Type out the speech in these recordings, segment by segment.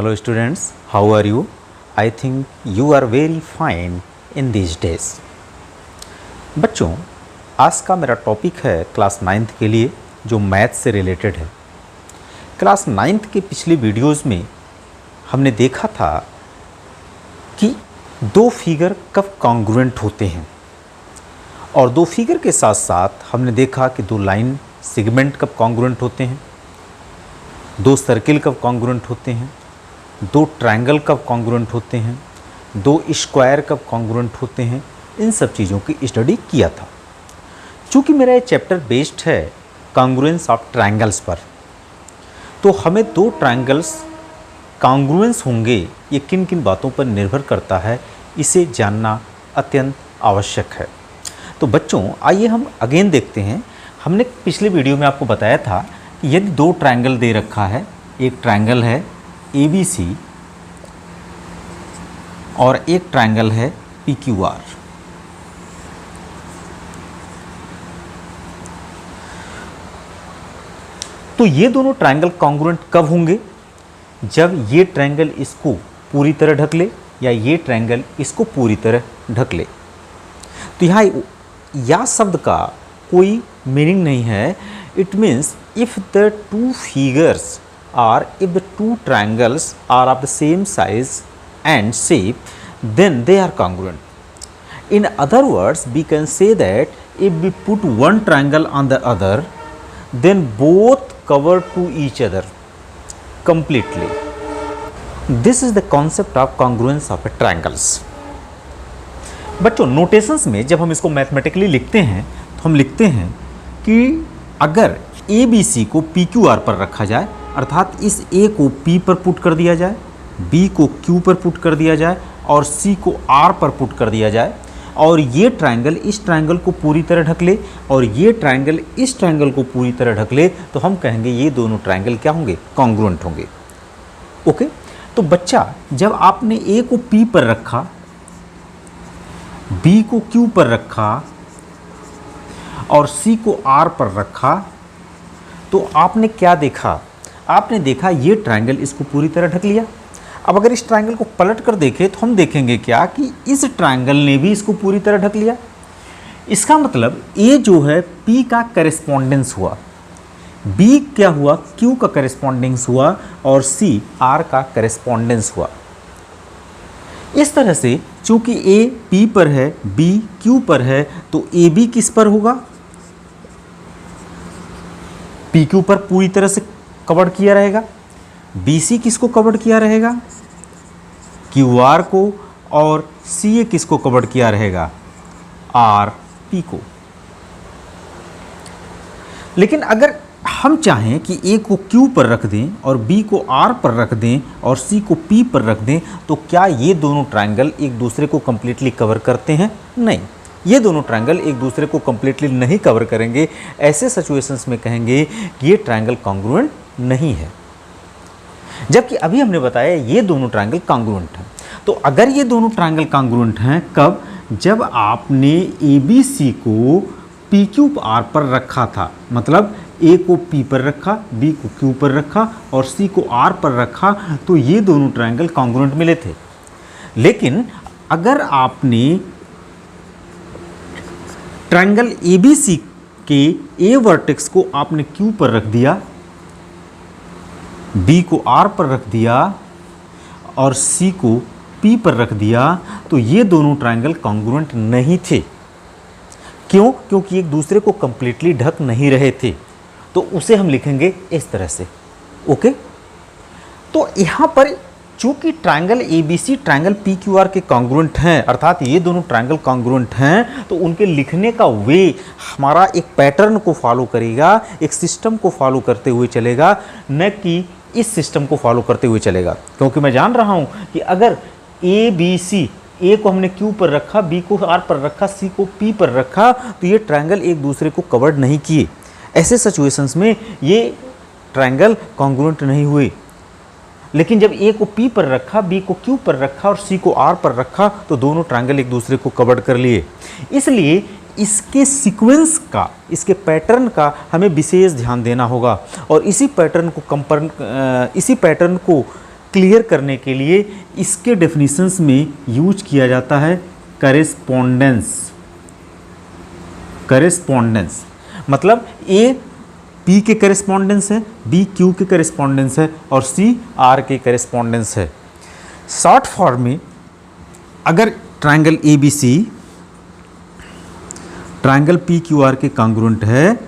Hello students, how are you? I think you are very fine in these days. बच्चों, आज का मेरा topic है क्लास 9th के लिए जो मैथ से रिलेटेड है। क्लास 9th के पिछले वीडियोस में हमने देखा था कि दो फिगर कब कॉन्ग्रुएंट होते हैं और दो फिगर के साथ साथ हमने देखा कि दो लाइन सेगमेंट कब कॉन्ग्रुएंट होते हैं, दो सर्किल कब कॉन्ग्रुएंट होते हैं, दो ट्रायंगल कब कॉन्ग्रुएंट होते हैं, दो स्क्वायर कब कॉन्ग्रुएंट होते हैं। इन सब चीज़ों की स्टडी किया था। चूँकि मेरा ये चैप्टर बेस्ड है कॉन्ग्रुएंस ऑफ ट्रायंगल्स पर, तो हमें दो ट्रायंगल्स कॉन्ग्रुएंस होंगे ये किन किन बातों पर निर्भर करता है, इसे जानना अत्यंत आवश्यक है। तो बच्चों आइए हम अगेन देखते हैं। हमने पिछले वीडियो में आपको बताया था कि यदि दो ट्रायंगल दे रखा है, एक ट्रायंगल है ABC और एक ट्रायंगल है PQR, तो ये दोनों ट्रायंगल कॉन्ग्रुएंट कब होंगे? जब ये ट्रायंगल इसको पूरी तरह ढक ले या ये ट्रायंगल इसको पूरी तरह ढक ले। तो यहाँ या शब्द का कोई मीनिंग नहीं है। It means if the two figures or if the two triangles are of the same size and shape, then they are congruent. In other words, we can say that if we put one triangle on the other, then both cover to each other completely. This is the concept of congruence of a triangles. बच्चों notations में जब हम इसको mathematically लिखते हैं तो हम लिखते हैं कि अगर ABC को PQR पर रखा जाए, अर्थात इस A को P पर पुट कर दिया जाए, B को Q पर पुट कर दिया जाए और C को R पर पुट कर दिया जाए, और ये ट्रायंगल इस ट्रायंगल को पूरी तरह ढक ले और ये ट्रायंगल इस ट्रायंगल को पूरी तरह ढक ले, तो हम कहेंगे ये दोनों ट्रायंगल क्या होंगे? कॉन्ग्रुएंट होंगे। ओके, तो बच्चा जब आपने A को P पर रखा, B को Q पर रखा और C को R पर रखा, तो आपने क्या देखा? आपने देखा ये ट्रायंगल इसको पूरी तरह ढक लिया। अब अगर इस ट्रायंगल को पलट कर देखें तो हम देखेंगे क्या कि इस ट्रायंगल ने भी इसको पूरी तरह ढक लिया। इसका मतलब A जो है P का करेस्पॉन्डेंस हुआ, B क्या हुआ? Q का करेस्पॉन्डेंस हुआ और C R का करेस्पॉन्डेंस हुआ। इस तरह से चूंकि A P पर है, B Q पर है, तो AB किस पर होगा? PQ पर पूरी तरह से कवर किया रहेगा। BC किसको कवर किया रहेगा? QR को। और CA किसको कवर किया रहेगा? RP को। लेकिन अगर हम चाहें कि A को Q पर रख दें और B को R पर रख दें और C को P पर रख दें, तो क्या ये दोनों ट्रायंगल एक दूसरे को कंप्लीटली कवर करते हैं? नहीं, ये दोनों ट्रायंगल एक दूसरे को कंप्लीटली नहीं कवर करेंगे। ऐसे सिचुएशंस में कहेंगे कि ये ट्रायंगल कॉन्ग्रुएंट नहीं है। जबकि अभी हमने बताया ये दोनों ट्रायंगल कॉन्ग्रुएंट हैं। तो अगर ये दोनों ट्रायंगल कॉन्ग्रुएंट हैं कब? जब आपने ABC को PQR पर रखा था, मतलब A को P पर रखा, B को Q पर रखा और C को R पर रखा, तो ये दोनों ट्रायंगल कॉन्ग्रुएंट मिले थे। लेकिन अगर आपने ट्रायंगल ABC के A वर्टेक्स को आपने Q पर रख दिया, B को R पर रख दिया और C को P पर रख दिया, तो ये दोनों ट्रायंगल कॉन्ग्रुएंट नहीं थे। क्यों? क्योंकि एक दूसरे को कंप्लीटली ढक नहीं रहे थे। तो उसे हम लिखेंगे इस तरह से। ओके, तो यहाँ पर चूंकि ट्रायंगल ABC ट्रायंगल PQR के कॉन्ग्रुएंट हैं, अर्थात ये दोनों ट्रायंगल कॉन्ग्रुएंट हैं, तो उनके लिखने का वे हमारा एक पैटर्न को फॉलो करेगा, एक सिस्टम को फॉलो करते हुए चलेगा, न कि इस सिस्टम को फॉलो करते हुए चलेगा। क्योंकि मैं जान रहा हूँ कि अगर ABC, A को हमने Q पर रखा, B को R पर रखा, C को P पर रखा, तो ये ट्रायंगल एक दूसरे को कवर नहीं किए। ऐसे सिचुएशंस में ये ट्रायंगल कॉन्ग्रुएंट नहीं हुए। लेकिन जब A को P पर रखा, B को Q पर रखा और C को R पर रखा, तो दोनों ट्रायंगल एक दूसरे को कवर कर लिए। इसलिए इसके सीक्वेंस का, इसके पैटर्न का हमें विशेष ध्यान देना होगा और इसी पैटर्न को क्लियर करने के लिए इसके डेफिनेशंस में यूज किया जाता है करेस्पॉन्डेंस। मतलब ए पी के करेस्पॉन्डेंस है, बी क्यू के करेस्पॉन्डेंस है और सी आर के करेस्पॉन्डेंस है। शॉर्ट फॉर्म में अगर triangle A B C triangle P Q R के कॉन्ग्रुएंट है,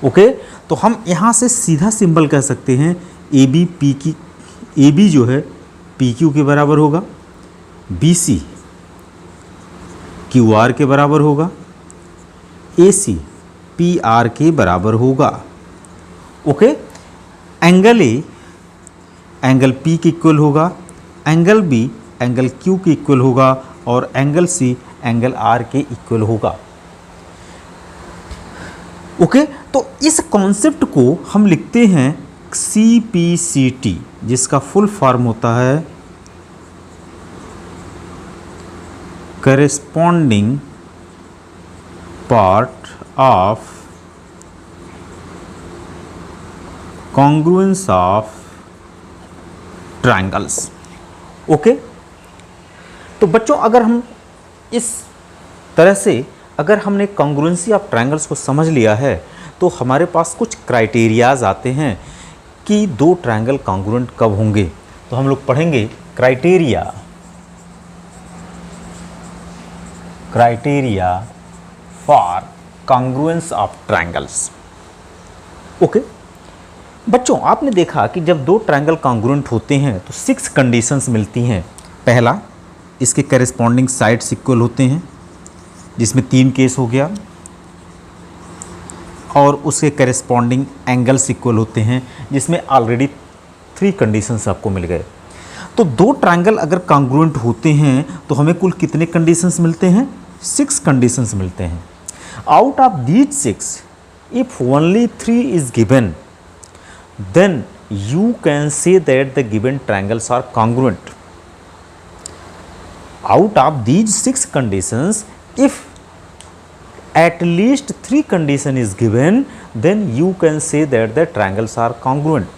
ओके, तो हम यहाँ से सीधा सिंबल कह सकते हैं ए बी पी की, ए बी जो है पी क्यू के बराबर होगा, बी सी क्यू आर के बराबर होगा, ए सी पी आर के बराबर होगा। Okay, angle A angle P के इक्वल होगा, एंगल बी एंगल क्यू के इक्वल होगा और एंगल सी एंगल आर के इक्वल होगा। ओके, तो इस कॉन्सेप्ट को हम लिखते हैं CPCT, जिसका फुल फॉर्म होता है corresponding part of congruence of triangles. Okay, तो बच्चों अगर हम इस तरह से अगर हमने कॉन्ग्रुएंसी ऑफ ट्रायंगल्स को समझ लिया है तो हमारे पास कुछ क्राइटेरियाज आते हैं कि दो ट्रायंगल कॉन्ग्रुएंट कब होंगे। तो हम लोग पढ़ेंगे criteria for congruence of triangles. Okay बच्चों, आपने देखा कि जब दो ट्रायंगल कॉन्ग्रुएंट होते हैं तो 6 कंडीशंस मिलती हैं। पहला, इसके करेस्पॉन्डिंग साइड्स इक्वल होते हैं, जिसमें 3 केस हो गया, और उसके करेस्पॉन्डिंग एंगल्स इक्वल होते हैं, जिसमें ऑलरेडी 3 कंडीशंस आपको मिल गए। तो दो ट्रायंगल अगर कॉन्ग्रुएंट होते हैं तो हमें कुल कितने कंडीशंस मिलते हैं? 6 कंडीशंस मिलते हैं। Out of these 6, if only 3 is given, then you can say that the given triangles are congruent. Out of these 6 conditions, if at least 3 condition is given, then you can say that the triangles are congruent.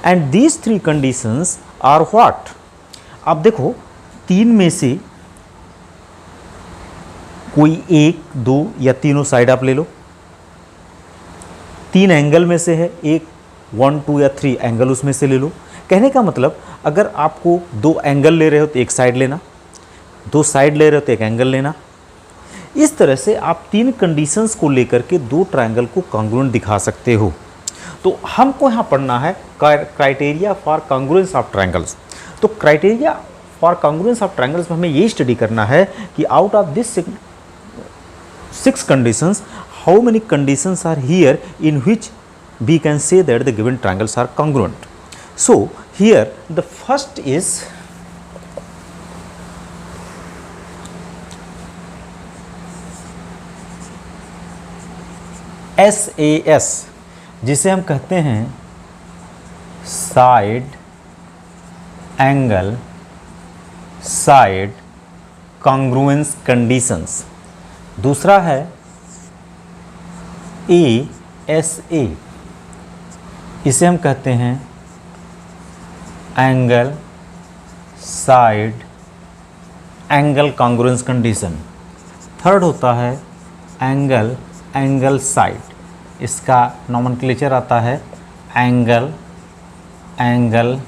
And these 3 conditions are what? अब देखो, 3 में से कोई 1, 2 या तीनों side आप ले लो। 3 angle में से है, 1, 2 या 3 एंगल उसमें से ले लो। कहने का मतलब अगर आपको 2 एंगल ले रहे हो तो एक साइड लेना, 2 साइड ले रहे हो तो एक एंगल लेना। इस तरह से आप 3 कंडीशंस को लेकर के 2 ट्रायंगल को कॉन्ग्रुएंट दिखा सकते हो। तो हमको यहाँ पढ़ना है criteria for congruence of triangles. तो criteria for congruence of triangles में हमें ये स्टडी करना है कि out of this 6 conditions, how many conditions are here in which we can say that the given triangles are congruent. So here the first is SAS, जिसे हम कहते हैं side angle side congruence conditions. दूसरा है ASA, इसे हम कहते हैं angle side angle congruence condition. Third होता है एंगल एंगल साइड, इसका नॉमेनक्लेचर आता है angle angle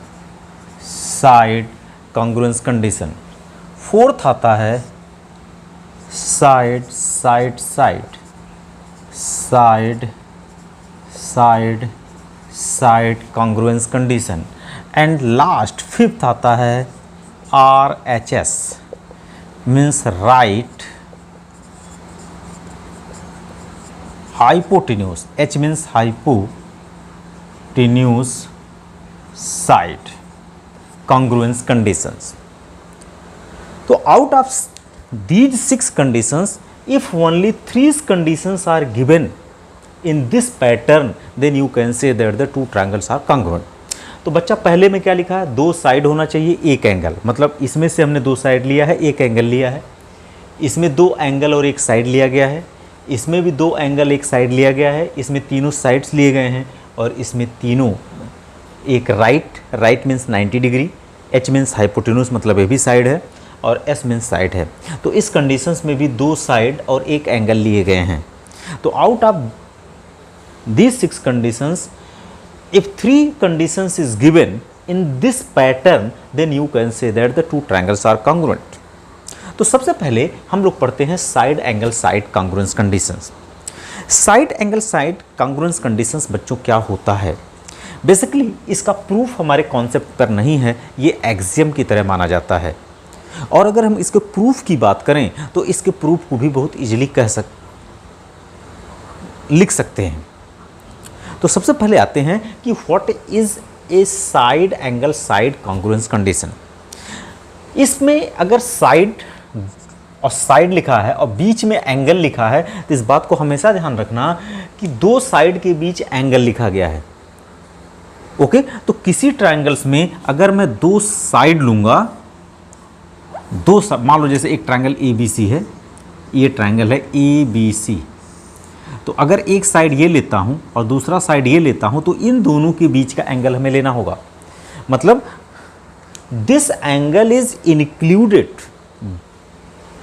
side congruence condition. Fourth आता है side side side side side side congruence condition. And last 5th आता है RHS, means right hypotenuse, H means hypotenuse side congruence conditions. तो out of these 6 conditions, if only 3 conditions are given in this pattern, then you can say that the 2 triangles are congruent. तो बच्चा पहले में क्या लिखा है? 2 side होना चाहिए, 1 एंगल। मतलब इसमें से हमने 2 साइड लिया है, 1 एंगल लिया है। इसमें 2 एंगल और 1 साइड लिया गया है। इसमें भी 2 एंगल 1 साइड लिया गया है। इसमें तीनों साइड्स लिए गए हैं और इसमें तीनों एक right means 90 degree, H means hypotenuse मतलब ये भी साइड है, और एस मीन्स साइड है। तो इस कंडीशंस में भी दो साइड और एक एंगल लिए गए हैं। तो out of these 6 conditions, if 3 conditions is given in this pattern, then you can say that the two triangles are congruent. तो सबसे पहले हम लोग पढ़ते हैं side angle side congruence conditions. Side angle side congruence conditions बच्चों क्या होता है? बेसिकली इसका प्रूफ हमारे कॉन्सेप्ट पर नहीं है, ये एक्सियम की तरह माना जाता है। और अगर हम इसके प्रूफ की बात करें तो इसके प्रूफ को भी बहुत इजीली लिख सकते हैं। तो सबसे पहले आते हैं कि what is a side angle side congruence condition. इसमें अगर साइड और साइड लिखा है और बीच में एंगल लिखा है तो इस बात को हमेशा ध्यान रखना कि दो साइड के बीच एंगल लिखा गया है। ओके, तो किसी ट्रायंगल्स में अगर मैं दो साइड लूंगा, मान लो जैसे एक ट्रायंगल ए बी सी है, ये ट्रायंगल है ए बी सी, तो अगर एक साइड ये लेता हूँ और दूसरा साइड ये लेता हूँ तो इन दोनों के बीच का एंगल हमें लेना होगा। मतलब this angle is included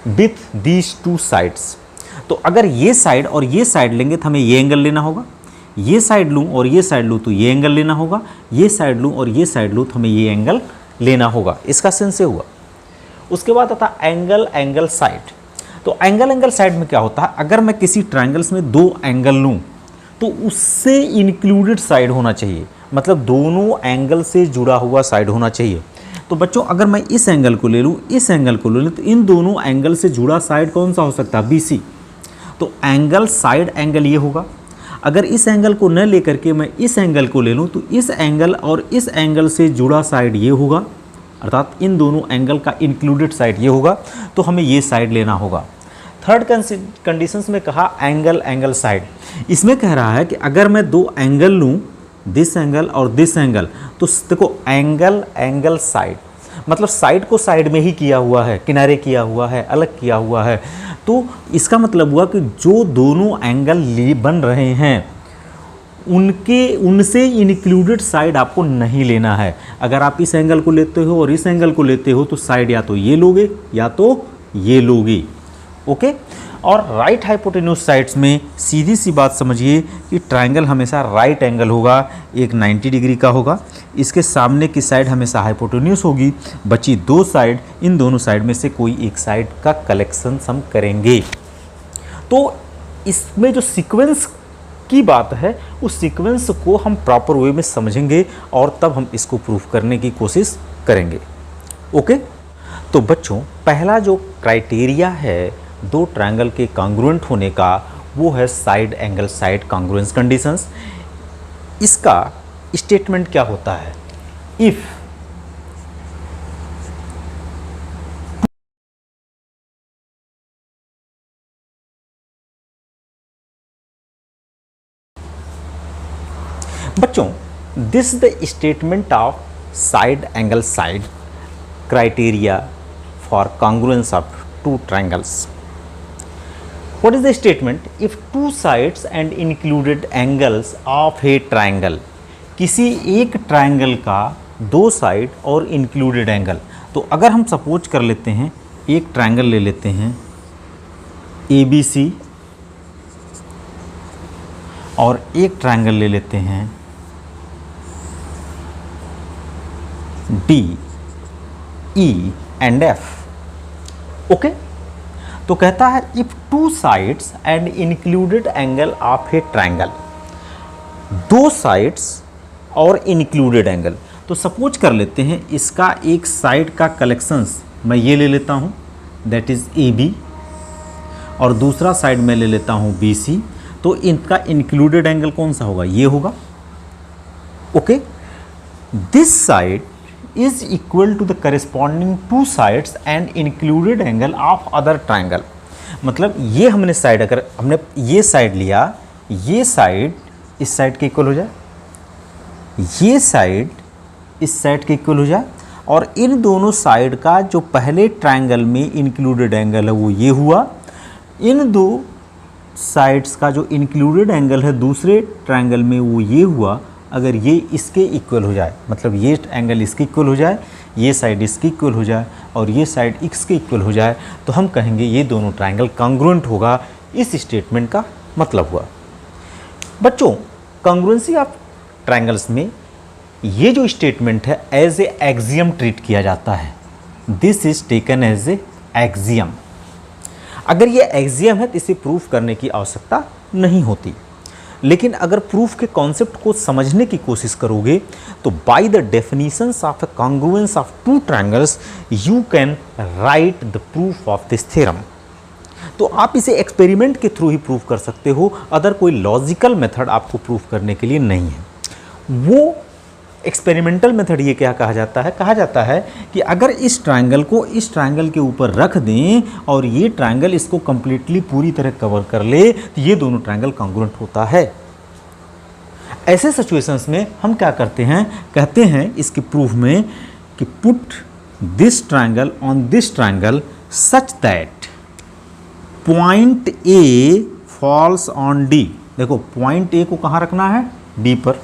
with these two sides. तो अगर ये साइड और ये साइड लेंगे तो हमें ये एंगल लेना होगा, ये साइड लूँ और ये साइड लूँ तो ये एंगल लेना होगा, ये साइड लूँ और ये साइड लूँ तो हमें ये एंगल लेना होगा। इसका सेंस ये हुआ। उसके बाद आता एंगल एंगल साइड। तो एंगल साइड में क्या होता है, अगर मैं किसी ट्रायंगल्स में दो एंगल लूँ तो उससे इंक्लूडेड साइड होना चाहिए, मतलब दोनों एंगल से जुड़ा हुआ साइड होना चाहिए। तो बच्चों अगर मैं इस एंगल को ले लूँ, इस एंगल को ले लूँ, तो इन दोनों एंगल से जुड़ा साइड कौन सा हो सकता है? BC। तो एंगल साइड एंगल ये होगा। अगर इस एंगल को न लेकर के मैं इस एंगल को ले लूँ तो इस एंगल और इस एंगल से जुड़ा साइड ये होगा, अर्थात इन दोनों एंगल का इंक्लूडेड साइड ये होगा, तो हमें ये साइड लेना होगा। थर्ड कंडीशंस में कहा एंगल एंगल साइड। इसमें कह रहा है कि अगर मैं दो एंगल लूँ, दिस एंगल और दिस एंगल, तो देखो एंगल एंगल साइड मतलब साइड को साइड में ही किया हुआ है, किनारे किया हुआ है, अलग किया हुआ है। तो इसका मतलब हुआ कि जो दोनों एंगल बन रहे हैं उनसे इंक्लूडेड साइड आपको नहीं लेना है। अगर आप इस एंगल को लेते हो और इस एंगल को लेते हो तो साइड या तो ये लोगे या तो ये लोगे। ओके, और राइट हाइपोटेन्यूस साइड्स में सीधी सी बात समझिए कि ट्रायंगल हमेशा राइट एंगल होगा, एक 90 डिग्री का होगा, इसके सामने की साइड हमेशा हाइपोटेन्यूस होगी, बची दो साइड, इन दोनों साइड में से कोई एक साइड का कलेक्शन हम करेंगे। तो इसमें जो सीक्वेंस की बात है उस सीक्वेंस को हम प्रॉपर वे में समझेंगे और तब हम इसको प्रूफ करने की कोशिश करेंगे। ओके, तो बच्चों पहला जो क्राइटेरिया है दो ट्रायंगल के कॉन्ग्रुएंट होने का वो है side angle side congruence conditions. इसका स्टेटमेंट क्या होता है? इफ बच्चों this is the statement of side angle side criteria for congruence of two triangles. What is the statement? If two sides and included angles of a triangle, किसी एक triangle का दो side और included angle. तो अगर हम suppose कर लेते हैं एक ट्रायंगल ले लेते हैं ABC और एक ट्रायंगल ले लेते हैं DE and F। ओके, तो कहता है if two sides and included angle of A triangle, दो साइड्स और इंक्लूडेड एंगल। तो सपोज कर लेते हैं इसका एक साइड का कलेक्शंस मैं ये ले लेता हूँ दैट इज AB और दूसरा साइड में ले लेता हूँ BC। तो इनका इंक्लूडेड एंगल कौन सा होगा? ये होगा। Okay, this side is equal to the corresponding two sides and included angle of other triangle। मतलब ये हमने साइड, अगर हमने ये साइड लिया, ये साइड इस साइड के इक्वल हो जाए, ये साइड इस साइड के इक्वल हो जाए, और इन दोनों साइड का जो पहले ट्रायंगल में इंक्लूडेड एंगल है वो ये हुआ, इन दो साइड्स का जो इंक्लूडेड एंगल है दूसरे ट्रायंगल में वो ये हुआ, अगर ये इसके इक्वल हो जाए, मतलब ये एंगल इसके इक्वल हो जाए, ये साइड इसके इक्वल हो जाए और ये साइड इसके इक्वल हो जाए, तो हम कहेंगे ये दोनों ट्रायंगल कॉन्ग्रुएंट होगा। इस स्टेटमेंट का मतलब हुआ। बच्चों, कॉन्ग्रुएंसी ऑफ ट्रायंगल्स में ये जो स्टेटमेंट है एज ए एक्सियम ट्रीट किया जाता है। This is taken as a axiom. अगर ये एक्सियम है तो इसे प्रूफ करने की आवश्यकता नहीं होती, लेकिन अगर प्रूफ के कॉन्सेप्ट को समझने की कोशिश करोगे तो by the definitions of a congruence of two triangles you can write the proof of this theorem. तो आप इसे एक्सपेरिमेंट के थ्रू ही प्रूफ कर सकते हो, अदर कोई लॉजिकल मेथड आपको प्रूफ करने के लिए नहीं है। वो एक्सपेरिमेंटल मेथड ये क्या कहा जाता है कि अगर इस ट्रायंगल को इस ट्रायंगल के ऊपर रख दें और ये ट्रायंगल इसको कंप्लीटली पूरी तरह कवर कर ले तो ये दोनों ट्रायंगल कॉन्ग्रुएंट होता है। ऐसे सिचुएशंस में हम क्या करते हैं, कहते हैं इसके प्रूफ में कि put this triangle on this triangle such that point A falls on D. देखो पॉइंट ए को कहाँ रखना है, डी पर।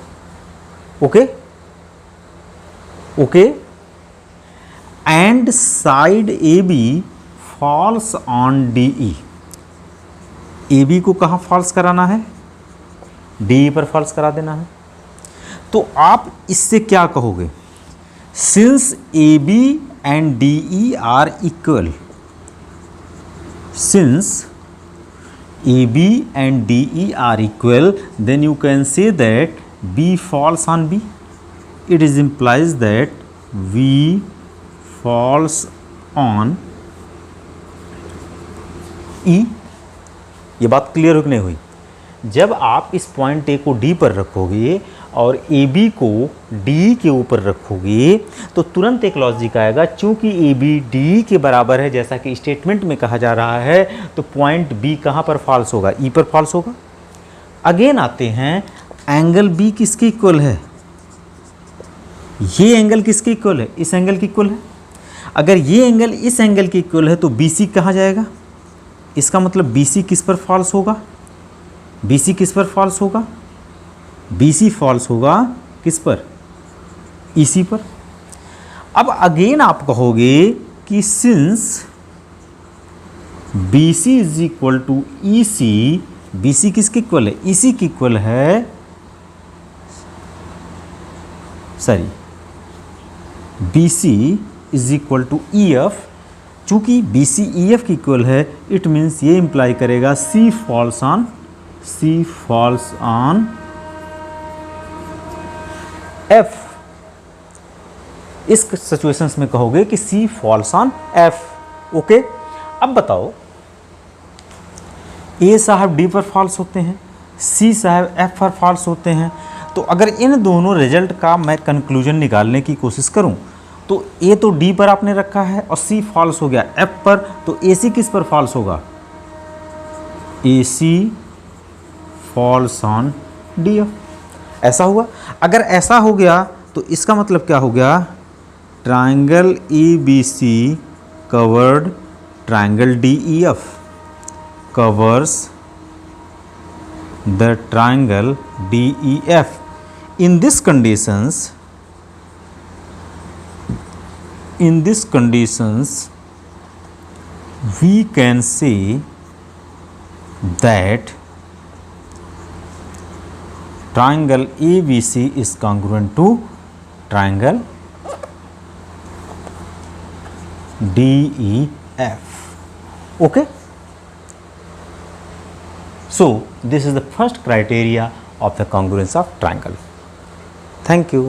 Okay, and side A B falls on D E. A B को कहाँ फॉल्स कराना है, डी पर फॉल्स करा देना है। तो आप इससे क्या कहोगे, since A B and D E are equal, since A B and D E are equal, then you can say that B falls on B. It is implies that V falls on E. ये बात clear हो कि नहीं हुई? जब आप इस point A को डी पर रखोगे और ए बी को डी के ऊपर रखोगे तो तुरंत एक लॉजिक आएगा, चूंकि ए बी डी के बराबर है जैसा कि स्टेटमेंट में कहा जा रहा है, तो पॉइंट बी कहाँ पर फॉल्स होगा, ई पर फॉल्स होगा। अगेन आते हैं, एंगल बी किसके इक्वल है, ये एंगल किसके इक्वल है, इस एंगल के इक्वल है। अगर ये एंगल इस एंगल के इक्वल है तो बी सी कहाँ जाएगा, इसका मतलब बी सी किस पर फॉल्स होगा, बी सी किस पर फॉल्स होगा, बी सी फॉल्स होगा किस पर, ई सी पर। अब अगेन आप कहोगे कि since B C is equal to E C, B C किसके इक्वल है, ई सी की इक्वल है, sorry B C is equal to E F. चूंकि बी सी ई एफ की इक्वल है, इट मीन्स ये इंप्लाई करेगा सी फॉल्स ऑन एफ। इस सिचुएशंस में कहोगे कि C falls on F. Okay, अब बताओ, ए साहब डी पर फॉल्स होते हैं, सी साहब एफ पर फॉल्स होते हैं, तो अगर इन दोनों रिजल्ट का मैं कंक्लूजन निकालने की कोशिश करूं तो ए तो डी पर आपने रखा है और सी फॉल्स हो गया एफ पर, तो ए सी किस पर फॉल्स होगा, ए सी फॉल्स ऑन डी एफ। ऐसा हुआ। अगर ऐसा हो गया तो इसका मतलब क्या हो गया, triangle A B C covered triangle D E F, covers the triangle D E F. In this conditions we can say that triangle ABC is congruent to triangle DEF. Okay, so this is the first criteria of the congruence of triangle. Thank you.